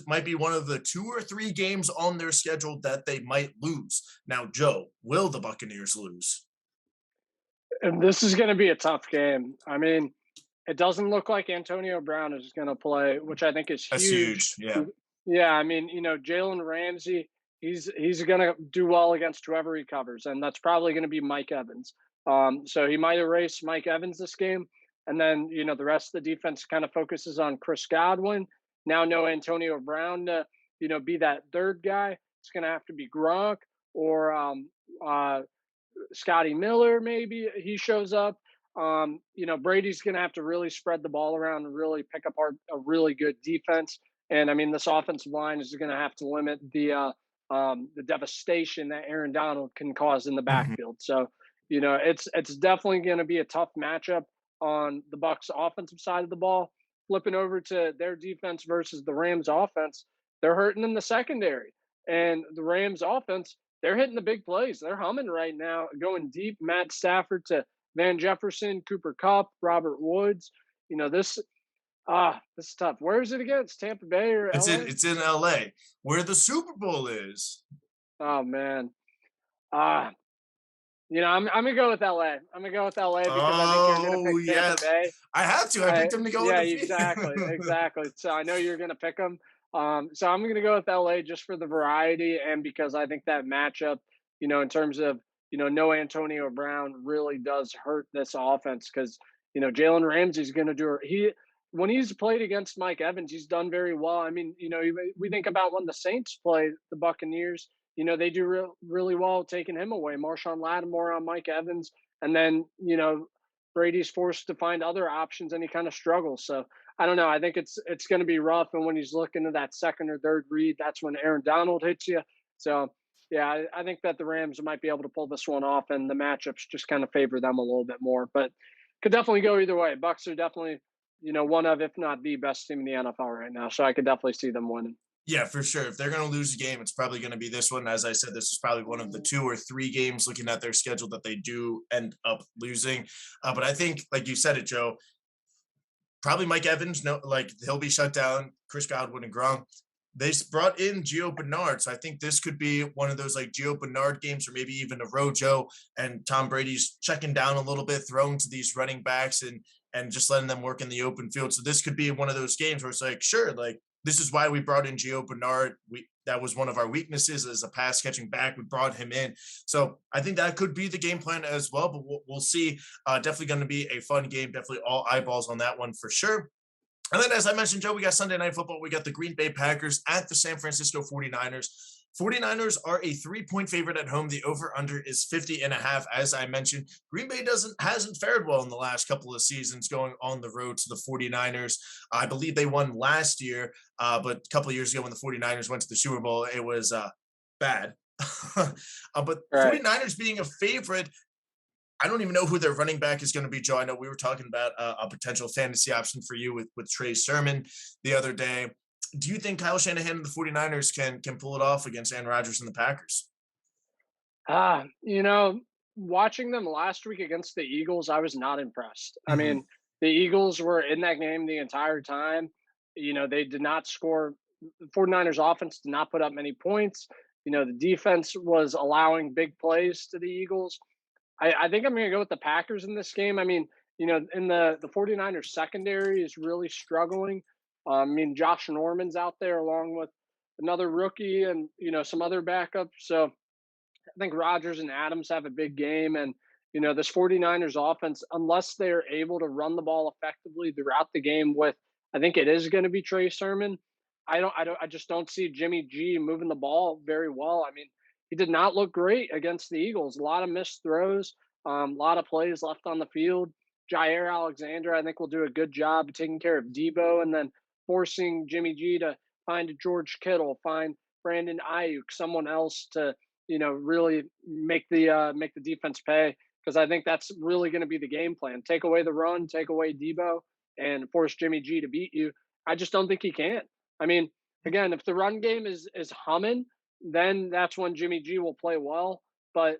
Might be one of the 2 or 3 games on their schedule that they might lose. Now, Joe, will the Buccaneers lose? And this is going to be a tough game. I mean, it doesn't look like Antonio Brown is going to play, which I think is That's huge. huge. Yeah. Yeah, I mean, Jalen Ramsey, he's going to do well against whoever he covers, and that's probably going to be Mike Evans. So he might erase Mike Evans this game, and then the rest of the defense kind of focuses on Chris Godwin. Now, no Antonio Brown to be that third guy. It's going to have to be Gronk or Scotty Miller. Maybe he shows up. Brady's going to have to really spread the ball around and really pick apart a really good defense. And I mean, this offensive line is going to have to limit the devastation that Aaron Donald can cause in the Mhm. backfield. So, it's definitely going to be a tough matchup on the Bucs offensive side of the ball. Flipping over to their defense versus the Rams offense, they're hurting in the secondary, and the Rams offense, they're hitting the big plays. They're humming right now, going deep. Matt Stafford to Van Jefferson, Cooper Kupp, Robert Woods. This This is tough. Where is it again? It's Tampa Bay or LA? It's in LA where the Super Bowl is. Oh man. Ah, I'm gonna go with LA. I'm gonna go with LA because I think you're gonna Oh pick Tampa yeah, Bay. I had to. I I picked him to go Yeah, exactly, undefeated. exactly. So I know you're gonna pick them. So I'm gonna go with LA just for the variety and because I think that matchup, in terms of no Antonio Brown really does hurt this offense because Jalen Ramsey's gonna do he when he's played against Mike Evans, he's done very well. I mean, we think about when the Saints play the Buccaneers. They do really well taking him away. Marshawn Lattimore on Mike Evans, and then Brady's forced to find other options and he kind of struggles. So I don't know. I think it's going to be rough. And when he's looking to that second or third read, that's when Aaron Donald hits you. So yeah, I think that the Rams might be able to pull this one off, and the matchups just kind of favor them a little bit more. But could definitely go either way. Bucks are definitely one of, if not the best team in the NFL right now. So I could definitely see them winning. Yeah, for sure. If they're going to lose a game, it's probably going to be this one. As I said, this is probably one of the 2 or 3 games looking at their schedule that they do end up losing. But I think, like you said it, Joe, probably Mike Evans, no, like he'll be shut down. Chris Godwin and Gronk. They brought in Gio Bernard, so I think this could be one of those like Gio Bernard games, or maybe even a Rojo and Tom Brady's checking down a little bit, throwing to these running backs and just letting them work in the open field. So this could be one of those games where it's like, sure, like this is why we brought in Gio Bernard. That was one of our weaknesses as a pass catching back. We brought him in, so I think that could be the game plan as well. But we'll see. Definitely going to be a fun game. Definitely all eyeballs on that one for sure. And then, as I mentioned, Joe, we got Sunday Night Football. We got the Green Bay Packers at the San Francisco 49ers. 49ers are a 3-point favorite at home. The over-under is 50.5. As I mentioned, Green Bay hasn't fared well in the last couple of seasons going on the road to the 49ers. I believe they won last year, but a couple of years ago when the 49ers went to the Super Bowl, it was bad. But Right. 49ers being a favorite, I don't even know who their running back is going to be, Joe. I know we were talking about a potential fantasy option for you with Trey Sermon the other day. Do you think Kyle Shanahan and the 49ers can pull it off against Aaron Rodgers and the Packers? Ah, watching them last week against the Eagles, I was not impressed. I Hmm. mean, the Eagles were in that game the entire time. They did not score. The 49ers offense did not put up many points. The defense was allowing big plays to the Eagles. I think I'm going to go with the Packers in this game. I mean, in the 49ers secondary is really struggling. I mean, Josh Norman's out there along with another rookie and, some other backups. So I think Rodgers and Adams have a big game. And, this 49ers offense, unless they're able to run the ball effectively throughout the game with, I think it is going to be Trey Sermon. I just don't see Jimmy G moving the ball very well. I mean, he did not look great against the Eagles. A lot of missed throws, a lot of plays left on the field. Jair Alexander, I think, will do a good job of taking care of Debo and then forcing Jimmy G to find George Kittle, find Brandon Ayuk, someone else to really make the defense pay because I think that's really going to be the game plan. Take away the run, take away Debo, and force Jimmy G to beat you. I just don't think he can. I mean, again, if the run game is humming, then that's when Jimmy G will play well. But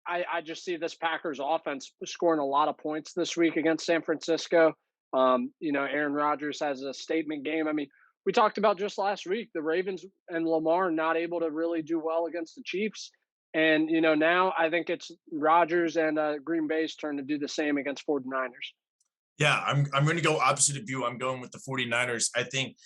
I just see this Packers offense scoring a lot of points this week against San Francisco. Aaron Rodgers has a statement game. I mean, we talked about just last week the Ravens and Lamar not able to really do well against the Chiefs. And, now I think it's Rodgers and Green Bay's turn to do the same against 49ers. Yeah, I'm going to go opposite of you. I'm going with the 49ers. I think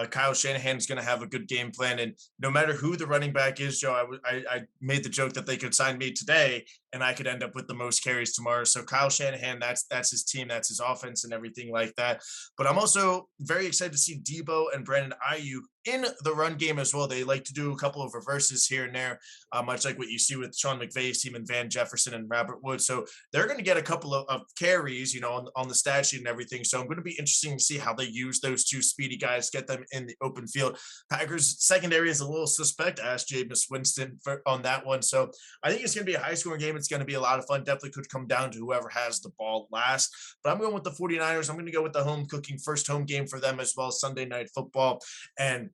Kyle Shanahan is going to have a good game plan. And no matter who the running back is, Joe, I made the joke that they could sign me today and I could end up with the most carries tomorrow. So Kyle Shanahan, that's his team, that's his offense and everything like that. But I'm also very excited to see Debo and Brandon Ayuk in the run game as well. They like to do a couple of reverses here and there, much like what you see with Sean McVay's team and Van Jefferson and Robert Woods. So they're going to get a couple of carries, on the stat sheet and everything. So I'm going to be interesting to see how they use those two speedy guys, get them in the open field. Packers secondary is a little suspect. Ask Jameis Winston on that one. So I think it's going to be a high scoring game. It's going to be a lot of fun. Definitely could come down to whoever has the ball last. But I'm going with the 49ers. I'm going to go with the home cooking first home game for them as well, Sunday Night Football. And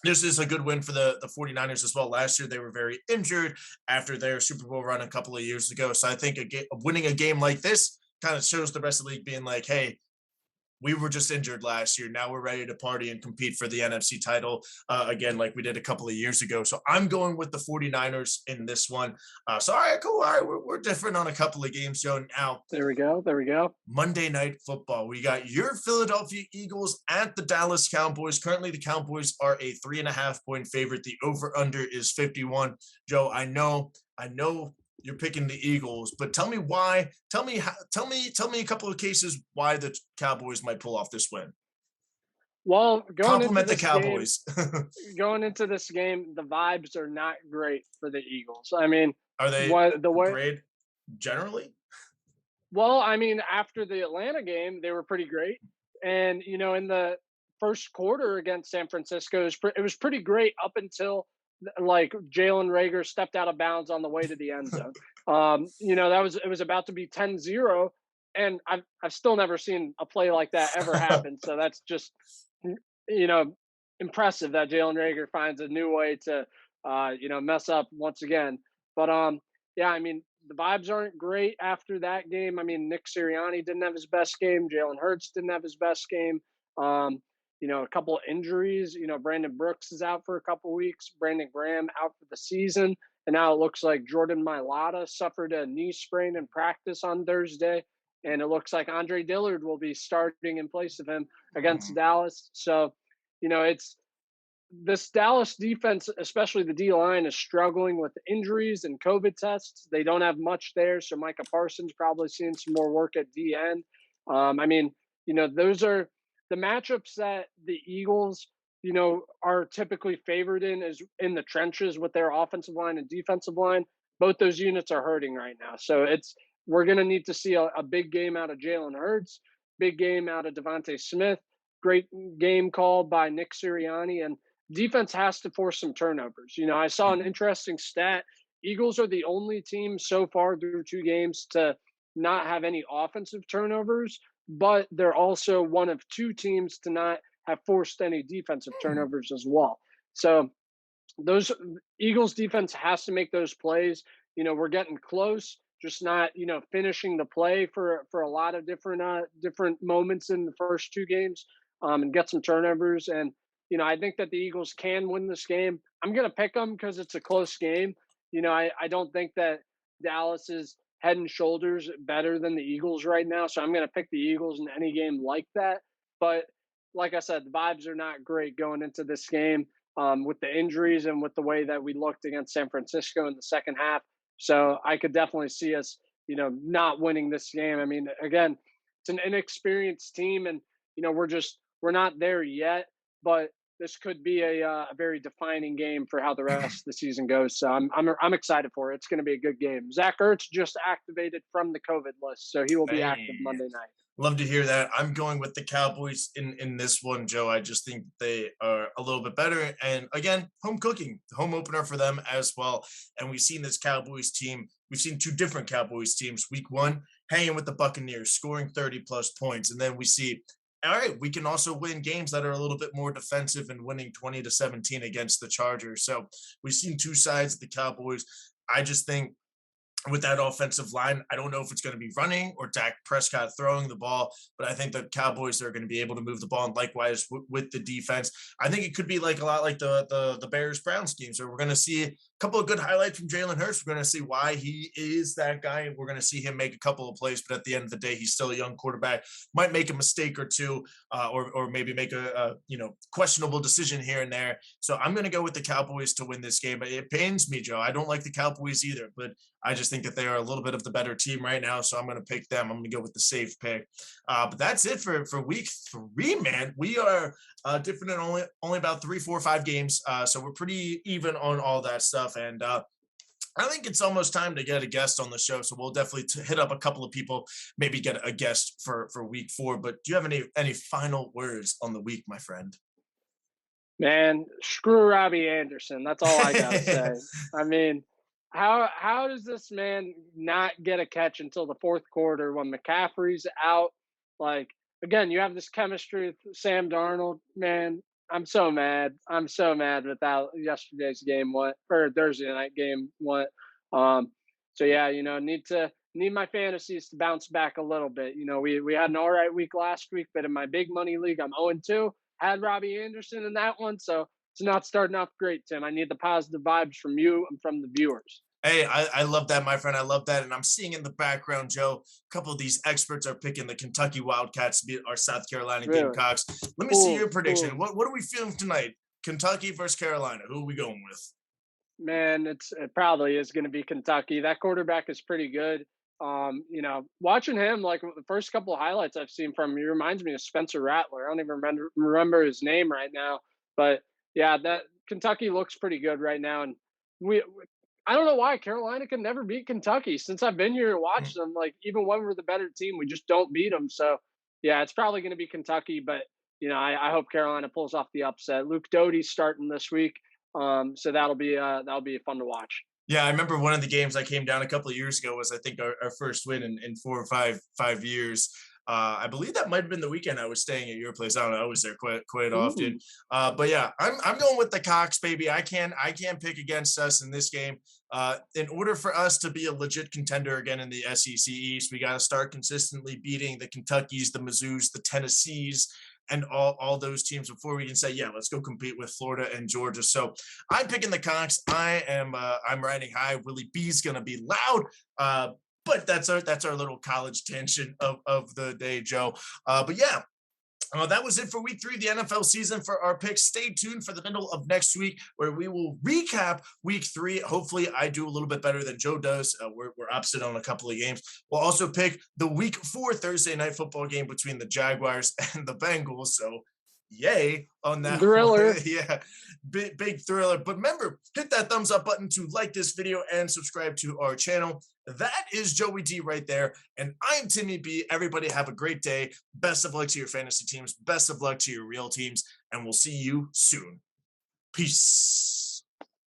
this is a good win for the 49ers as well. Last year, they were very injured after their Super Bowl run a couple of years ago. So I think winning a game like this kind of shows the rest of the league being like, hey, we were just injured last year. Now we're ready to party and compete for the NFC title again, like we did a couple of years ago. So I'm going with the 49ers in this one. So, all right, cool. All right, we're different on a couple of games, Joe. Now, There we go. There we go. Monday Night Football. We got your Philadelphia Eagles at the Dallas Cowboys. Currently, the Cowboys are a 3.5-point favorite. The over/under is 51. Joe, I know you're picking the Eagles, but tell me why. Tell me a couple of cases why the Cowboys might pull off this win. Well, Compliment the Cowboys. going into this game, the vibes are not great for the Eagles. I mean, Are they the way great generally? well, I mean, after the Atlanta game, they were pretty great. And, in the first quarter against San Francisco, it was pretty great up until like Jalen Rager stepped out of bounds on the way to the end zone. It was about to be 10-0. And I've still never seen a play like that ever happen. So that's just, you know, impressive that Jalen Rager finds a new way to, mess up once again. But yeah, I mean, the vibes aren't great after that game. I mean, Nick Sirianni didn't have his best game. Jalen Hurts didn't have his best game. A couple of injuries. Brandon Brooks is out for a couple of weeks. Brandon Graham out for the season. And now it looks like Jordan Mailata suffered a knee sprain in practice on Thursday. And it looks like Andre Dillard will be starting in place of him against Dallas. So, it's this Dallas defense, especially the D line, is struggling with injuries and COVID tests. They don't have much there. So Micah Parsons probably seeing some more work at DN. Those are the matchups that the Eagles, are typically favored in is in the trenches with their offensive line and defensive line. Both those units are hurting right now. So we're going to need to see a big game out of Jalen Hurts, big game out of Devontae Smith, great game called by Nick Sirianni, and defense has to force some turnovers. I saw an interesting stat. Eagles are the only team so far through 2 games to not have any offensive turnovers, but they're also one of 2 teams to not have forced any defensive turnovers as well. So those Eagles defense has to make those plays. We're getting close, just not, finishing the play for a lot of different moments in the first 2 games, and get some turnovers. And, I think that the Eagles can win this game. I'm going to pick them because it's a close game. I don't think that Dallas is head and shoulders better than the Eagles right now. So I'm going to pick the Eagles in any game like that. But like I said, the vibes are not great going into this game, with the injuries and with the way that we looked against San Francisco in the second half. So I could definitely see us, not winning this game. I mean, again, it's an inexperienced team, and we're not there yet. But this could be a very defining game for how the rest of the season goes. So I'm excited for it. It's going to be a good game. Zach Ertz just activated from the COVID list, so he will be active Monday night. Love to hear that. I'm going with the Cowboys in this one, Joe. I just think they are a little bit better. And again, home cooking, home opener for them as well. And we've seen this Cowboys team. We've seen 2 different Cowboys teams. Week 1, hanging with the Buccaneers, scoring 30-plus points. And then we see, all right, we can also win games that are a little bit more defensive and winning 20-17 against the Chargers. So we've seen 2 sides of the Cowboys. I just think with that offensive line, I don't know if it's going to be running or Dak Prescott throwing the ball, but I think the Cowboys are going to be able to move the ball, and likewise with the defense. I think it could be like a lot like the Bears-Browns games, where we're going to see a couple of good highlights from Jalen Hurts. We're going to see why he is that guy. We're going to see him make a couple of plays, but at the end of the day, he's still a young quarterback. Might make a mistake or 2, or maybe make a questionable decision here and there. So I'm going to go with the Cowboys to win this game. It pains me, Joe. I don't like the Cowboys either, but I just think that they are a little bit of the better team right now, so I'm going to pick them. I'm going to go with the safe pick. But that's it for week 3, man. We are different in only about 3, 4, 5 games, so we're pretty even on all that stuff. And I think it's almost time to get a guest on the show, so we'll definitely hit up a couple of people, maybe get a guest for week 4. But do you have any final words on the week, my friend? Man, screw Robbie Anderson. That's all I got to say. I mean, how does this man not get a catch until the 4th quarter when McCaffrey's out? Like, again, you have this chemistry with Sam Darnold. Man, I'm so mad. I'm so mad with how yesterday's game went, or Thursday night game went. So yeah, need to need my fantasies to bounce back a little bit. You know, we had an all right week last week, but in my big money league, I'm 0-2. Had Robbie Anderson in that one, so it's not starting off great, Tim. I need the positive vibes from you and from the viewers. Hey, I love that, my friend. I love that. And I'm seeing in the background, Joe, a couple of these experts are picking the Kentucky Wildcats to beat our South Carolina Really? Gamecocks. Let me see Ooh, your prediction. ooh. What are we feeling tonight? Kentucky versus Carolina. Who are we going with? Man, it probably is going to be Kentucky. That quarterback is pretty good. You know, watching him, like the first couple of highlights I've seen from him, he reminds me of Spencer Rattler. I don't even remember his name right now, but yeah, that Kentucky looks pretty good right now. And I don't know why Carolina can never beat Kentucky. Since I've been here and watched them, like even when we're the better team, we just don't beat them. So yeah, it's probably going to be Kentucky, but you know, I hope Carolina pulls off the upset. Luke Doty's starting this week. So that'll be fun to watch. Yeah, I remember one of the games I came down a couple of years ago was I think our first win in 4 or 5 years. I believe that might have been the weekend I was staying at your place. I don't know. I was there quite often. Ooh, But yeah, I'm going with the Cox, baby. I can't pick against us in this game. In order for us to be a legit contender again in the SEC East, we got to start consistently beating the Kentuckys, the Mizzous, the Tennessees, and all those teams before we can say, yeah, let's go compete with Florida and Georgia. So I'm picking the Cox. I'm riding high. Willie B's gonna be loud. But that's our little college tangent of the day, Joe. But yeah, that was it for week 3 of the NFL season for our picks. Stay tuned for the middle of next week where we will recap week 3. Hopefully, I do a little bit better than Joe does. We're opposite on a couple of games. We'll also pick the week 4 Thursday night football game between the Jaguars and the Bengals. So, yay on that one. thriller. Yeah, big thriller. But remember, hit that thumbs up button to like this video and subscribe to our channel. That is Joey D right there. And I'm Timmy B. Everybody have a great day. Best of luck to your fantasy teams. Best of luck to your real teams. And we'll see you soon. Peace.